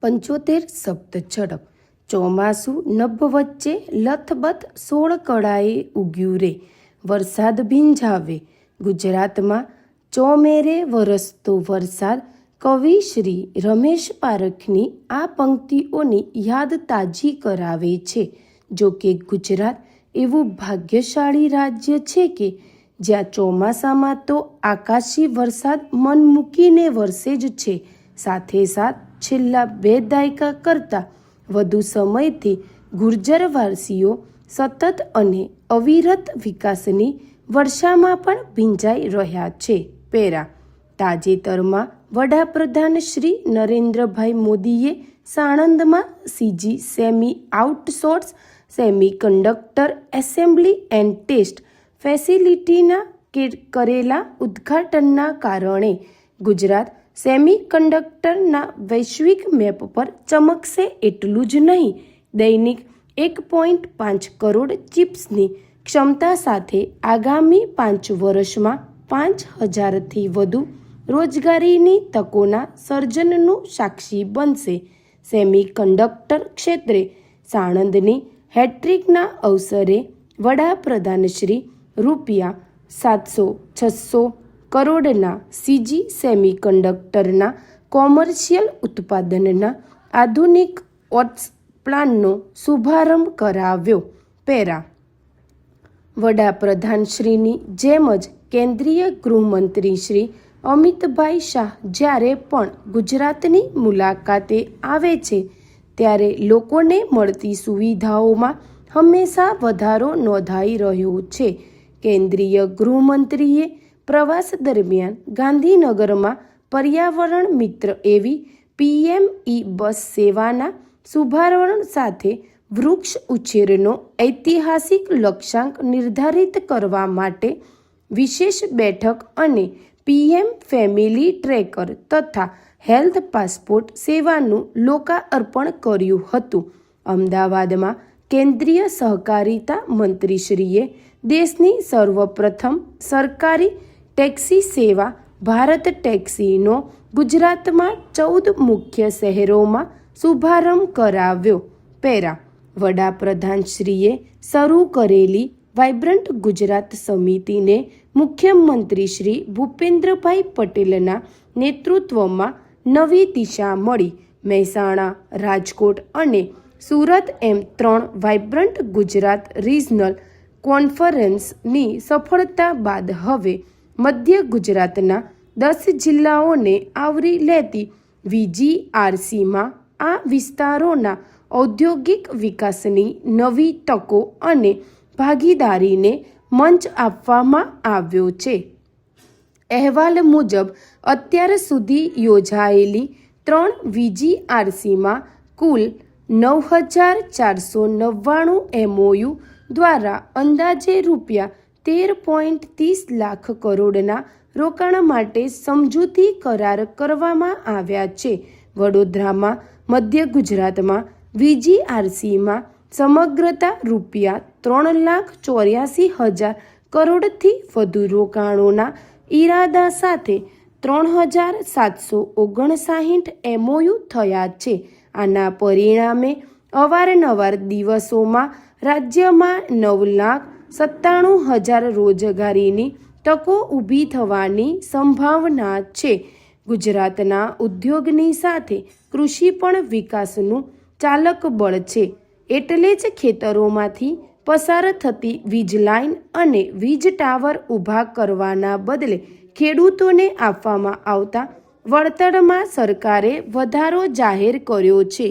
75 શબ્દ ઝડપ ચોમાસું નભ વચ્ચે લથબથ 16 કળાએ ઉગ્યું રે વરસાદ ભીંજાવે ગુજરાતમાં ચોમેરે વરસતો વરસાદ કવિ શ્રી રમેશ પારખની આ પંક્તિઓની યાદ તાજી કરાવે છે. જો કે ગુજરાત એવું ભાગ્યશાળી રાજ્ય છે કે જ્યાં ચોમાસામાં તો આકાશી વરસાદ મન મૂકીને વરસે જ છે. સાથે સાથ છેલ્લા 2 દાયકા કરતાં વધુ સમયથી ગુર્જરવાસીઓ સતત અને અવિરત વિકાસની વર્ષામાં પણ ભીંજાઈ રહ્યા છે. પેરા તાજેતરમાં વડાપ્રધાન શ્રી નરેન્દ્રભાઈ મોદીએ સાણંદમાં CG semi outsource semiconductor assembly and test ફેસિલિટીના કરેલા ઉદ્ઘાટનના કારણે ગુજરાત સેમિકન્ડક્ટરના વૈશ્વિક મેપ પર ચમકશે. એટલું જ નહીં, દૈનિક 1.5 કરોડ ચિપ્સની ક્ષમતા સાથે આગામી 5 વર્ષમાં 5,000થી વધુ રોજગારીની તકોના સર્જનનું સાક્ષી બનશે. સેમિકન્ડક્ટર ક્ષેત્રે સાણંદની હેટ્રિકના અવસરે વડાપ્રધાનશ્રી ₹700-600 કરોડના સીજી સેમિકન્ડક્ટરના કોમર્શિયલ ઉત્પાદનના આધુનિક ઓટ્સ પ્લાનનો શુભારંભ કરાવ્યો. પેરા વડાપ્રધાનશ્રીની જેમ જ કેન્દ્રીય ગૃહમંત્રી શ્રી અમિતભાઈ શાહ જ્યારે પણ ગુજરાતની મુલાકાતે આવે છે ત્યારે લોકોને મળતી સુવિધાઓમાં હંમેશા વધારો નોંધાઈ રહ્યો છે. કેન્દ્રીય ગૃહમંત્રીએ પ્રવાસ દરમિયાન ગાંધીનગરમાં પર્યાવરણ મિત્ર એવી PME બસ સેવાના શુભારંભ સાથે વૃક્ષ ઉછેરનો ઐતિહાસિક લક્ષ્યાંક નિર્ધારિત કરવા માટે વિશેષ બેઠક અને PM ફેમિલી ટ્રેકર તથા હેલ્થ પાસપોર્ટ સેવાનું લોકાર્પણ કર્યું હતું. અમદાવાદમાં કેન્દ્રીય સહકારિતા મંત્રીશ્રીએ દેશની સર્વપ્રથમ સરકારી ટેક્સી સેવા ભારત ટેક્સીનો ગુજરાતમાં 14 મુખ્ય શહેરોમાં શુભારંભ કરાવ્યો. પેરા વડાપ્રધાનશ્રીએ શરૂ કરેલી વાઇબ્રન્ટ ગુજરાત સમિતિને મુખ્યમંત્રી શ્રી ભૂપેન્દ્રભાઈ પટેલના નેતૃત્વમાં નવી દિશા મળી. મહેસાણા, રાજકોટ અને સુરત એમ 3 વાઇબ્રન્ટ ગુજરાત રિજનલ કોન્ફરન્સની સફળતા બાદ હવે મધ્ય ગુજરાતના 10 જિલ્લાઓને આવરી લેતી VGRCમાં આ વિસ્તારોના ઔદ્યોગિક વિકાસની નવી તકો અને ભાગીદારીને મંચ આપવામાં આવ્યો છે. અહેવાલ મુજબ અત્યાર સુધી યોજાયેલી 3 VGRCમાં કુલ 9,499 MOU દ્વારા અંદાજે ₹13.30 લાખ કરોડના રોકાણ માટે સમજૂતી કરાર કરવામાં આવ્યા છે. વડોદરામાં મધ્ય ગુજરાતમાં VGRCમાં સમગ્રતા ₹3,84,000 કરોડથી વધુ રોકાણોના ઈરાદા સાથે 3,759 MOU થયા છે. આના પરિણામે અવારનવાર દિવસોમાં રાજ્યમાં 9,97,000 રોજગારીની તકો ઊભી થવાની સંભાવના છે. ગુજરાતના ઉદ્યોગની સાથે કૃષિ પણ વિકાસનું ચાલક બળ છે. એટલે જ ખેતરોમાંથી પસાર થતી વીજ લાઇન અને વીજ ટાવર ઊભા કરવાના બદલે ખેડૂતોને આપવામાં આવતા વળતરમાં સરકારે વધારો જાહેર કર્યો છે.